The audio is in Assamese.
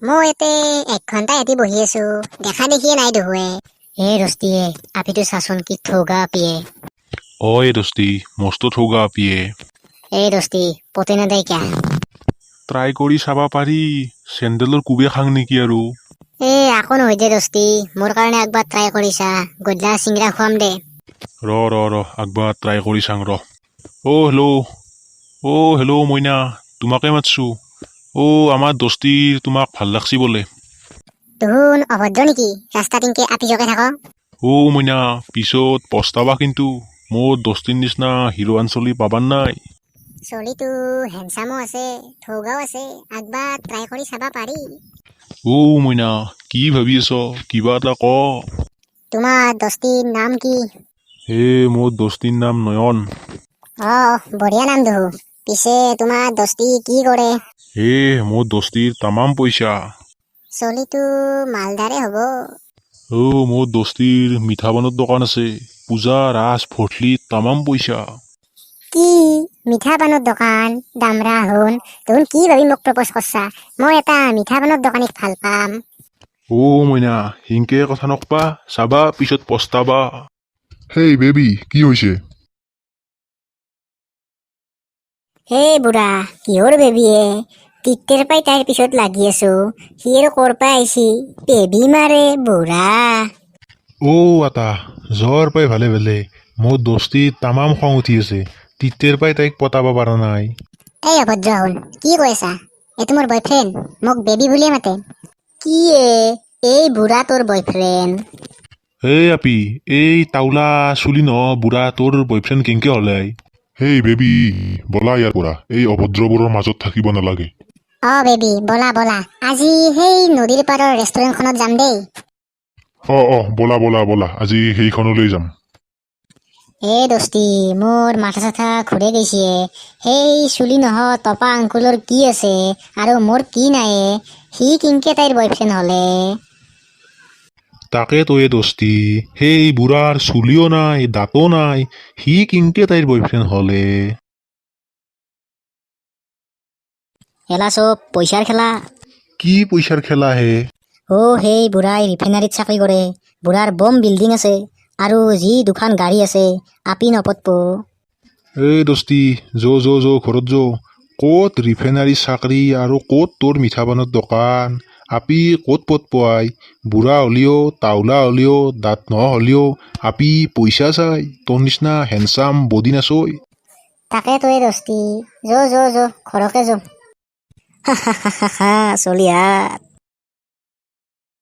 মই এতে 1 ঘণ্টা এটি বহি আছো, দেখা দেখিয়ে নাই দেখুৱে। দোস্তিয়ে আপিটো চাচোন কি ঠৌগা আপিয়ে। ওই দোস্তি মস্ত ঠৌগা আপিয়ে। দোস্তি পতে নেদাই কিয়া? ট্ৰাই কৰি চাবা পাৰি, চেণ্ডেলৰ কোবে খাং নেকি আৰু। আকৌ নহয় দে দোস্তি, মোৰ কাৰণে একবাৰ ট্ৰাই কৰিছা, গধূলা চিংৰা খুৱাম দে। ৰ একবাৰ ট্ৰাই কৰি চাং ৰ। হেল্ল' মইনা, তোমাকে মাতছো। আমাৰ দোস্তিৰ তোমাক ভাল লাগছি বোলে। তোহোন অভদ্ৰ নেকি, ৰাস্তা তিনকে আপি জকে থাক? মইনা, পিছত পস্তাবা কিন্তু, মোৰ দোস্তিৰ নিচিনা হিৰোৱান চলি পাবান নাই। চলিটো হেণ্ডচামো আছে, ঠৌগাও আছে, একবাৰ ট্ৰাই কৰি চাবা পাৰি। মইনা, কি ভাবি আছ, কিবা এটা ক। তোমাৰ দোস্তিৰ নাম কি? মোৰ দোস্তিৰ নাম নয়ন। বঢ়িয়া নাম দেখো। পিছে তোমাৰ দোস্তি কি কৰে? মোৰ দোস্তিৰ তামাম পইচা। চলিটো মালদাৰে হব। মোৰ দোস্তিৰ মিঠা পানৰ দোকান আছে, পূজা ৰাস ভঠলিত তামাম পইচা। কি মিঠা পানৰ দোকান? দামৰা শুন, তুন কি ভাবি মোক প্ৰপ'জ কৰছা? মই এটা মিঠা পানৰ দোকানীক ভাল পাম। মইনা, হিংকে কথা নকবা, চাবা পিছত পস্তাবা। হেই বেবি, কি হৈছে? বুঢ়া, কিহৰ বেবিয়ে? তিত্তেৰ পাই তাইৰ পিছত লাগি আছো, সি আৰু কৰ পাই আইছি, বেবি মাৰে বুঢ়া। আতা, জ্বৰ পাই ভালে ভালে, মোৰ দোস্তিৰ তামাম খং উঠি আছে, তিত্তেৰ পাই তাইক পতাব পৰা নাই। অভদ্ৰ শুন, কি কৈ আছা? এইটো মোৰ বয়ফ্ৰেণ্ড, মোক বেবি বুলিয়ে মাতে। কি এই বুঢ়া তোৰ বয়ফ্ৰেণ্ড? আপি, এই টাউলা চুলি ন বুঢ়া তোৰ বয়ফ্ৰেণ্ড কেংকে হলে? হেই বেবি, বলা ইয়াৰ পৰা, এই অভদ্ৰবোৰৰ মাজত থাকিব নালাগে। বেবি বলা বলা, আজি সেই নদীৰ পাৰৰ ৰেষ্টুৰেণ্টখনত যাম দেই। বলা, আজি সেইখনলৈ যাম। দোস্তি, মোৰ মাথা চাথা ঘূৰে গৈছে। সেই চুলি নহ টপা আংকুলৰ কি আছে আৰু মোৰ কি নাই? সি কিনকে তাইৰ বয়ফ্ৰেণ্ড হলে? তাকে তয়ে দোস্তি, সেই বুঢ়াৰ চুলিও নাই, দাঁতো নাই, সি কিংকে তাইৰ বয়ফ্ৰেণ্ড হলে? খেলা চব পইচাৰ খেলা। কি পইচাৰ খেলা হে? সেই বুঢ়াই ৰিফাইনাৰীত চাকৰি কৰে, বুঢ়াৰ বম বিল্ডিং আছে, আৰু যি দুখান গাড়ী আছে, আপি নপতব। দোস্তি, ঘৰত ক'ত ৰিফাইনাৰী চাকৰি আৰু ক'ত তোৰ মিঠা পানৰ দোকান? আপি ক'ত পতপোৱাই? বুঢ়া হলিও, টাউলা হলিও, দাঁত নহলিও, আপি পইচা চাই, তোৰ নিচিনা হেণ্ডচাম বডি নাচই। তাকে তয়ে দোস্তি, ঘৰকে যো। চলি হাত।